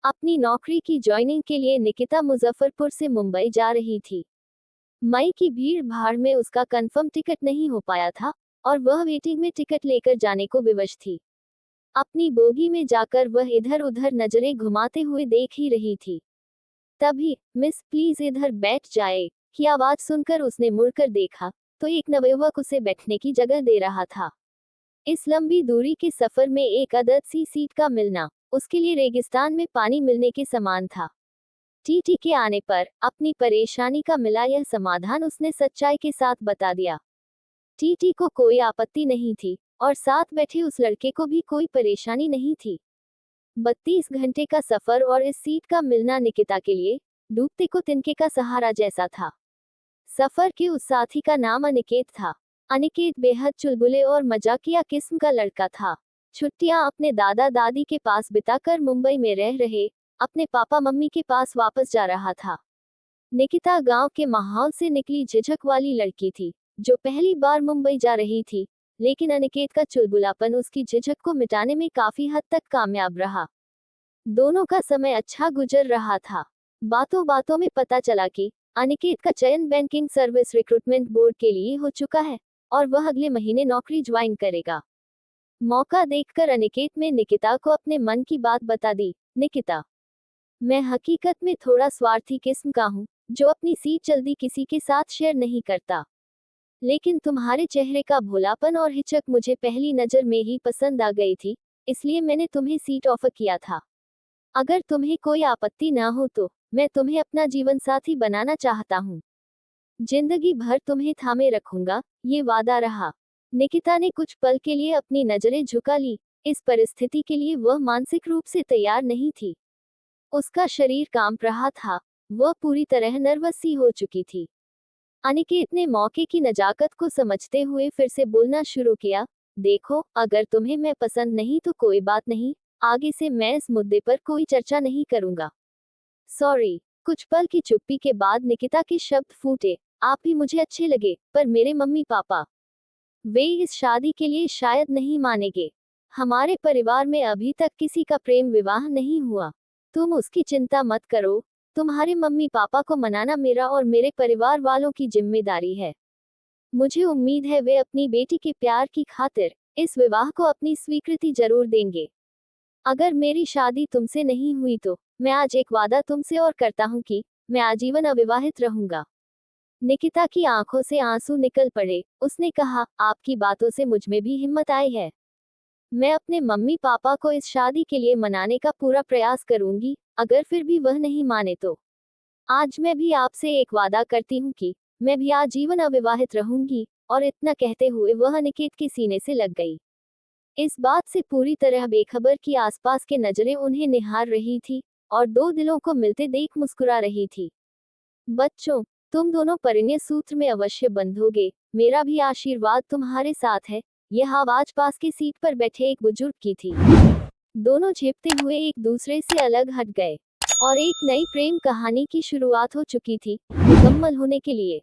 अपनी नौकरी की ज्वाइनिंग के लिए निकिता मुजफ्फरपुर से मुंबई जा रही थी। मई की भीड़ भाड़ में उसका कंफर्म टिकट नहीं हो पाया था और वह वेटिंग में टिकट लेकर जाने को विवश थी। अपनी बोगी में जाकर वह इधर उधर नजरें घुमाते हुए देख ही रही थी। तभी मिस प्लीज इधर बैठ जाए की आवाज सुनकर उसने मुड़कर देखा तो एक नवयुवक उसे बैठने की जगह दे रहा था। इस लंबी दूरी के सफर में एक अदद सी सीट का मिलना उसके लिए रेगिस्तान में पानी मिलने के समान था। टीटी के आने पर अपनी परेशानी का मिला यह समाधान उसने सच्चाई के साथ बता दिया। टीटी को कोई आपत्ति नहीं थी और साथ बैठे उस लड़के को भी कोई परेशानी नहीं थी। 32 घंटे का सफर और इस सीट का मिलना निकिता के लिए डूबते को तिनके का सहारा जैसा था। सफर के उस साथी का नाम अनिकेत था। अनिकेत बेहद चुलबुले और मजाकिया किस्म का लड़का था। छुट्टियां अपने दादा दादी के पास बिताकर मुंबई में रह रहे अपने पापा मम्मी के पास वापस जा रहा था। निकिता गांव के माहौल से निकली झिझक वाली लड़की थी जो पहली बार मुंबई जा रही थी, लेकिन अनिकेत का चुलबुलापन उसकी झिझक को मिटाने में काफी हद तक कामयाब रहा। दोनों का समय अच्छा गुजर रहा था। बातों बातों में पता चला कि अनिकेत का चयन बैंकिंग सर्विस रिक्रूटमेंट बोर्ड के लिए हो चुका है और वह अगले महीने नौकरी ज्वाइन करेगा। मौका देखकर अनिकेत में निकिता को अपने मन की बात बता दी। निकिता, मैं हकीकत में थोड़ा स्वार्थी किस्म का हूँ जो अपनी सीट जल्दी किसी के साथ शेयर नहीं करता, लेकिन तुम्हारे चेहरे का भोलापन और हिचक मुझे पहली नजर में ही पसंद आ गई थी, इसलिए मैंने तुम्हें सीट ऑफर किया था। अगर तुम्हें कोई आपत्ति ना हो तो मैं तुम्हें अपना जीवन साथी बनाना चाहता हूँ। जिंदगी भर तुम्हें थामे रखूंगा, ये वादा रहा। निकिता ने कुछ पल के लिए अपनी नजरें झुका ली। इस परिस्थिति के लिए वह मानसिक रूप से तैयार नहीं थी। उसका शरीर कांप रहा था, वह पूरी तरह नर्वस सी हो चुकी थी। अनिकेत ने मौके की नजाकत को समझते हुए फिर से बोलना शुरू किया। देखो, अगर तुम्हें मैं पसंद नहीं तो कोई बात नहीं, आगे से मैं इस मुद्दे पर कोई चर्चा नहीं करूंगा। सॉरी। कुछ पल की चुप्पी के बाद निकिता के शब्द फूटे। आप भी मुझे अच्छे लगे, पर मेरे मम्मी पापा, वे इस शादी के लिए शायद नहीं मानेंगे। हमारे परिवार में अभी तक किसी का प्रेम विवाह नहीं हुआ। तुम उसकी चिंता मत करो, तुम्हारे मम्मी पापा को मनाना मेरा और मेरे परिवार वालों की जिम्मेदारी है। मुझे उम्मीद है वे अपनी बेटी के प्यार की खातिर इस विवाह को अपनी स्वीकृति जरूर देंगे। अगर मेरी शादी तुमसे नहीं हुई तो मैं आज एक वादा तुमसे और करता हूँ कि मैं आजीवन अविवाहित रहूंगा। निकिता की आंखों से आंसू निकल पड़े। उसने कहा, आपकी बातों से मुझ में भी हिम्मत आई है। मैं अपने मम्मी पापा को इस शादी के लिए मनाने का पूरा प्रयास करूंगी। अगर फिर भी वह नहीं माने तो आज मैं भी आपसे एक वादा करती हूँ कि मैं भी आजीवन अविवाहित रहूंगी। और इतना कहते हुए वह अनिकेत के सीने से लग गई। इस बात से पूरी तरह बेखबर कि आसपास के नजरें उन्हें निहार रही थी और दो दिलों को मिलते देख मुस्कुरा रही थी। बच्चों, तुम दोनों परिणय सूत्र में अवश्य बंधोगे, मेरा भी आशीर्वाद तुम्हारे साथ है। यह आवाज पास की सीट पर बैठे एक बुजुर्ग की थी। दोनों झेपते हुए एक दूसरे से अलग हट गए और एक नई प्रेम कहानी की शुरुआत हो चुकी थी, मुकम्मल होने के लिए।